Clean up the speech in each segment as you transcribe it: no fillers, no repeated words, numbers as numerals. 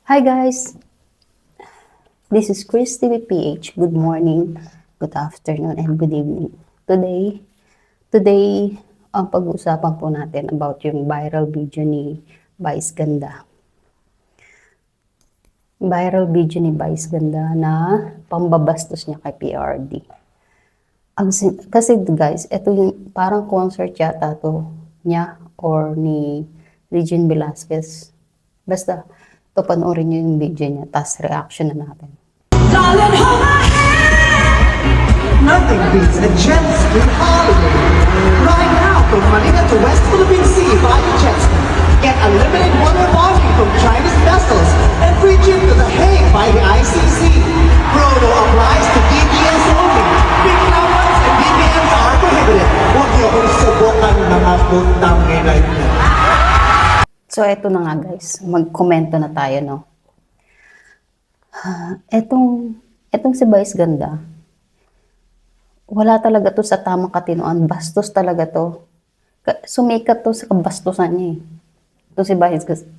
Hi guys, this is Christy with PH. Good morning, good afternoon, and good evening. Today, ang pag-uusapan po natin about yung viral video ni Vice Ganda. Viral video ni Vice Ganda na pambabastos niya kay PRD. Kasi guys, ito yung parang concert yata to niya or ni Regine Velasquez. Basta, ito panoorin niyo yung video niya, tas reaction na natin. Darling, hold my hand. Nothing beats a jet ski holiday. Right now, from Manila to West Philippine Sea via jet ski. Get unlimited water bonding from Chinese vessels and free trip to The Hague by the ICC. Promo applies to DBS only. Big numbers and BBMs are prohibited. Huwag niyo kong subukan mga putang ina niyo. So, eto na nga guys, magkomento na tayo, no? Etong si Vice Ganda, wala talaga to sa tamang katinoan. Bastos talaga to. Sumikat to sa kabastusan niya eh. Ito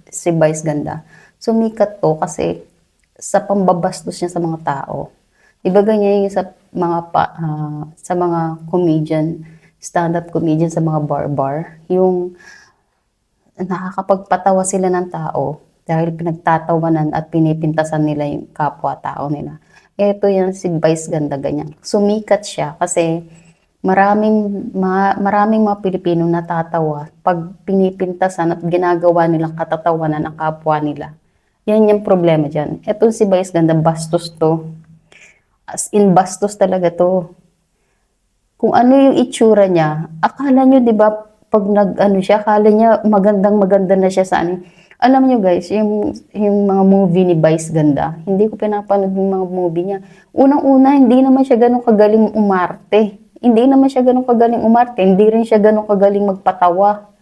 si Vice Ganda. Sumikat to kasi sa pambabastos niya sa mga tao. Ibaga niya yung sa mga comedian, stand-up comedian sa mga bar-bar. Yung nakakapagpatawa sila ng tao dahil pinagtatawanan at pinipintasan nila yung kapwa-tao nila. Ito yan si Vice Ganda, ganyan. Sumikat siya kasi maraming mga Pilipino natatawa pag pinipintasan at ginagawa nilang katatawanan ang kapwa nila. Yan yung problema dyan. Ito si Vice Ganda, bastos to. As in, bastos talaga to. Kung ano yung itsura niya, akala nyo, di ba, pag nag-ano siya, akala niya maganda na siya sa ano. Alam niyo guys, yung mga movie ni Vice Ganda, hindi ko pinapanood yung mga movie niya. Unang-una, hindi naman siya ganun kagaling umarte. Hindi rin siya ganun kagaling magpatawa.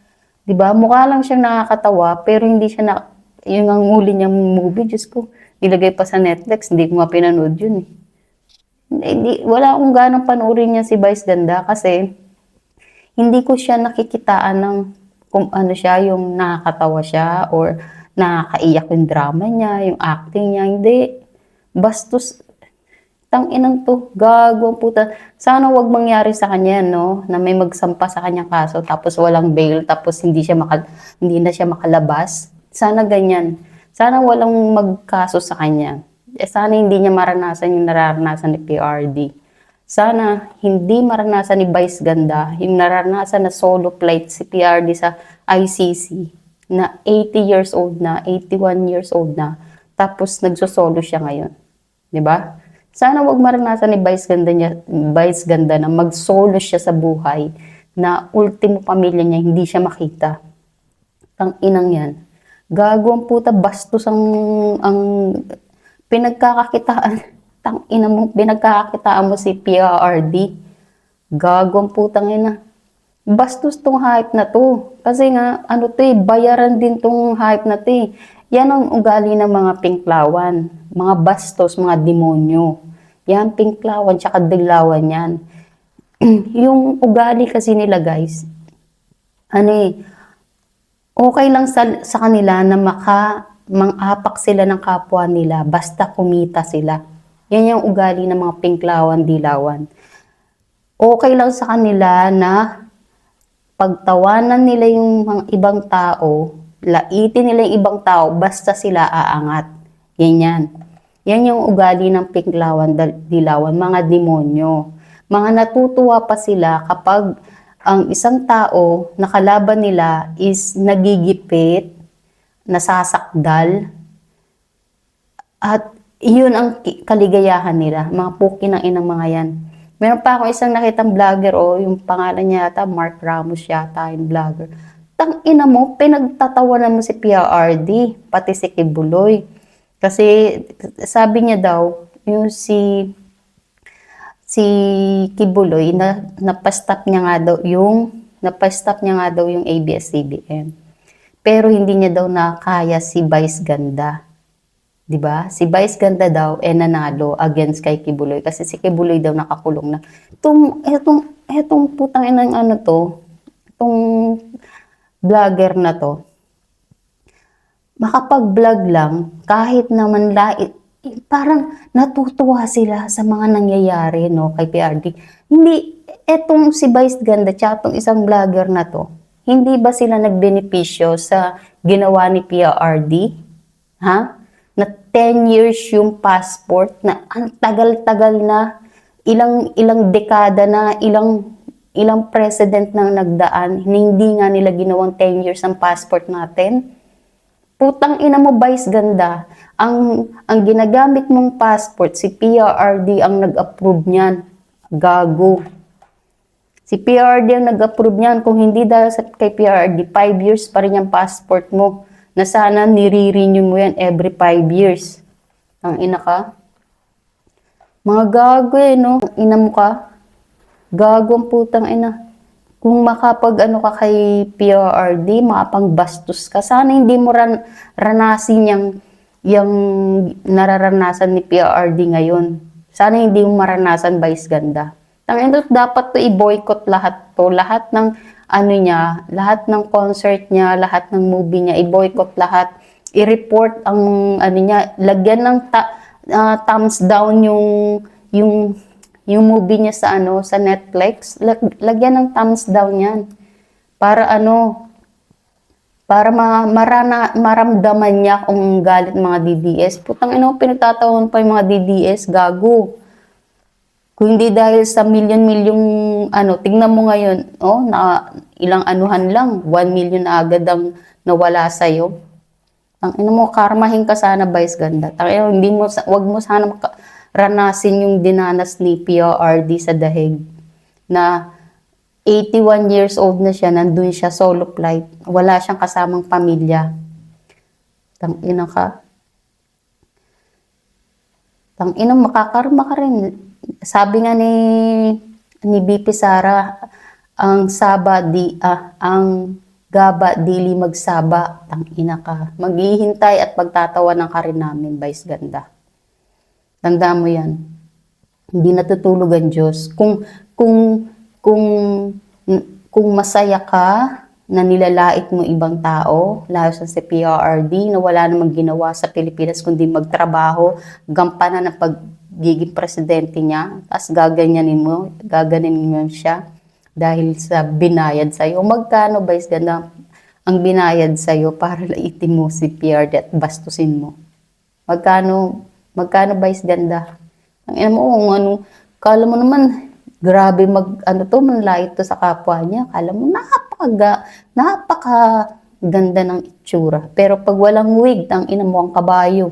'Di ba? Mukha lang siyang nakakatawa, pero hindi siya yung ang huli niyang movie, Diyos ko, ilagay pa sa Netflix, hindi ko mapinanood yun eh. Wala akong ganang panoorin niya si Vice Ganda kasi hindi ko siya nakikitaan ng kung ano siya, yung nakakatawa siya or nakakaiyak yung drama niya, yung acting niya. Hindi. Bastos. Tanginang to. Gago puta. Sana wag mangyari sa kanya, no? Na may magsampa sa kanyang kaso tapos walang bail tapos hindi na siya makalabas. Sana ganyan. Sana walang magkaso sa kanya. Sana hindi niya maranasan yung nararanasan ni PRD. Sana hindi maranasan ni Vice Ganda yung naranasan na solo flight si PRD sa ICC na 80 years old na, 81 years old na, tapos nagsosolo siya ngayon. 'Di ba? Sana wag maranasan ni Vice Ganda na mag-solo siya sa buhay na ultimo pamilya niya hindi siya makita. Tang inang yan. Gago ang puta, bastos ang pinagkakakitaan. Tang ina mo, pinagkakakitaan mo si PRD. Gago ang putang ina. Bastos tong hype na to. Kasi nga, ano to eh, bayaran din tong hype na to eh. Yan ang ugali ng mga pinklawan. Mga bastos, mga demonyo. Yan, pinklawan, tsaka dilawan yan. Yung ugali kasi nila guys, ano eh, okay lang sa kanila na mang-apak sila ng kapwa nila basta kumita sila. Yan yung ugali ng mga pinklawan, dilawan. Okay lang sa kanila na pagtawanan nila yung mga ibang tao, laitin nila yung ibang tao, basta sila aangat. Yan. Yan yung ugali ng pinklawan, dilawan, mga demonyo. Mga natutuwa pa sila kapag ang isang tao na kalaban nila is nagigipit, nasasakdal, at yun ang kaligayahan nila, mga puki ng inang mga yan. Meron pa ako isang nakitang vlogger, yung pangalan niya yata, Mark Ramos yata, yung vlogger. Tang ina mo, pinagtatawanan mo si PRD, pati si Kibuloy. Kasi sabi niya daw, yung si Kibuloy, napastop niya nga daw yung ABS-CBN. Pero hindi niya daw nakaya si Vice Ganda. 'Di ba? Si Vice Ganda daw nanalo against kay Kibuloy kasi si Kibuloy daw nakakulong na. Etong putang inang ano to, itong vlogger na to, makapag-vlog lang, kahit naman parang natutuwa sila sa mga nangyayari, no, kay PRD. Hindi, etong si Vice Ganda, tsaka tong isang vlogger na to, hindi ba sila nagbenepisyo sa ginawa ni PRD? Ha? Na 10 years yung passport, na ang tagal-tagal na, ilang dekada na, ilang president nang nagdaan, hindi nga nila ginawang 10 years ang passport natin. Putang ina mo, Vice Ganda, ang ginagamit mong passport, si PRRD ang nag-approve niyan. Gago. Si PRRD ang nag-approve niyan. Kung hindi dahil sa kay PRRD, 5 years pa rin yung passport mo, na sana nire-renew mo yan every 5 years. Ang ina ka. Mga gago no? Ang ina mo ka. Gago ang putang ina. Kung makapag-ano ka kay PRRD, makapangbastos ka. Sana hindi mo ranasin yung nararanasan ni PRRD ngayon. Sana hindi mo maranasan, Vice Ganda. Tangina, dapat to i-boycott lahat to. Lahat ng ano niya, lahat ng concert niya, lahat ng movie niya, i-boycott lahat. I-report ang ano niya, lagyan ng thumbs down yung movie niya sa ano, sa Netflix. Lagyan ng thumbs down 'yan. Para ano, para maramdaman niya kung galit mga DDS. Putang ina, pinagtatawan pa yung mga DDS, gago. Kung hindi dahil sa milyon-milyong ano, tingnan mo ngayon, oh, na ilang anuhan lang, 1 million na agad ang nawala sa iyo. Ang ina mo, karmahin ka sana, Vice Ganda. Tangina, wag mo sana ranasin yung dinanas ni PRRD sa dahig, na 81 years old na siya, nandun siya solo flight, wala siyang kasamang pamilya. Tangina ka. Tangina, makakarma ka rin. Sabi nga ni BP Sara, ang gaba dili magsaba. Tangina ka. Maghihintay at pagtatawanan ka rin namin, Vice Ganda. Tanda mo yan. Hindi natutulog ang Diyos. Kung masaya ka na nilalait mo ibang tao, lalo sa si PRRD, na wala namang ginawa sa Pilipinas kundi magtrabaho, gampanan ng pagiging presidente niya, tapos gaganin mo siya dahil sa binayad sa'yo. Magkano, Vice Ganda, ang binayad sa'yo para laitin mo si PRRD at bastusin mo? Magkano, Vice Ganda? Ang ina mo, kala mo naman, grabe manlait to sa kapwa niya. Kala mo, napakaganda ng itsura. Pero pag walang wig, ang ina mo, ang kabayo.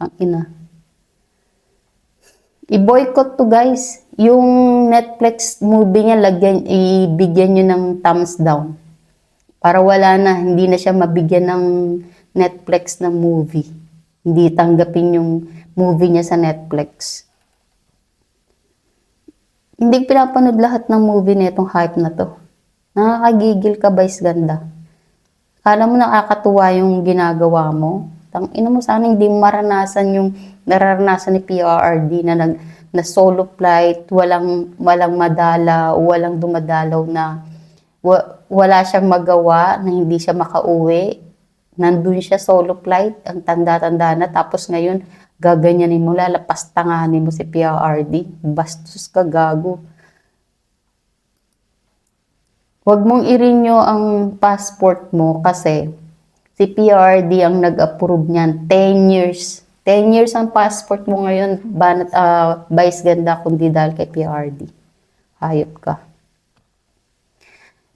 Ang ina. I-boycott to, guys. Yung Netflix movie niya, ibigyan nyo ng thumbs down. Para wala na, hindi na siya mabigyan ng Netflix na movie. Hindi tanggapin yung movie niya sa Netflix. Hindi pinapanood lahat ng movie na itong hype na to. Nakakagigil ka, Vice Ganda. Kala mo nakakatuwa yung ginagawa mo? Tangina mo, sana hindi maranasan yung nararanasan ni PRRD na solo flight, walang madala, walang dumadalaw na wala siyang magawa, na hindi siya makauwi. Nandun siya solo flight, ang tanda-tanda na, tapos ngayon gaganyanin mo, lalapastanganin mo si PRRD. Bastos ka, gago. Huwag mong i-renew ang passport mo kasi si PRRD ang nag-approve niyan. 10 years. 10 years ang passport mo ngayon, Vice Ganda, kundi dahil kay PRRD. Hayop ka.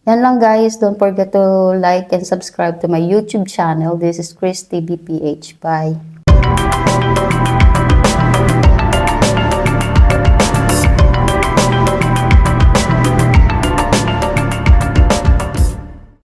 Yan lang, guys. Don't forget to like and subscribe to my YouTube channel. This is Chris TV PH. Bye.